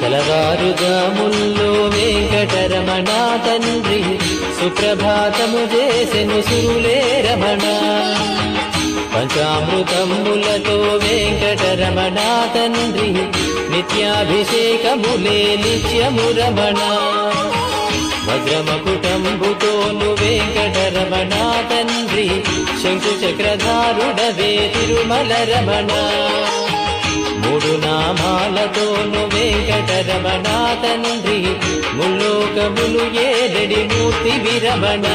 తెలవారుజాముల్లో వెంకటరమణ తండ్రి సుప్రభాతము చేసెను సురులే రమణ. పంచామృతములతో వెంకటరమణ తండ్రి నిత్యాభిషేకములే నిత్యము రమణ. వజ్రమకుటంబుతోను వెంకటరమణ తండ్రి శంకు చక్రధారుడవే తిరుమల రమణ. మూడు నామాలతోను వెంకటరమణ తండ్రి ముల్లోకములు ఏడడి మూర్తి విరమణ.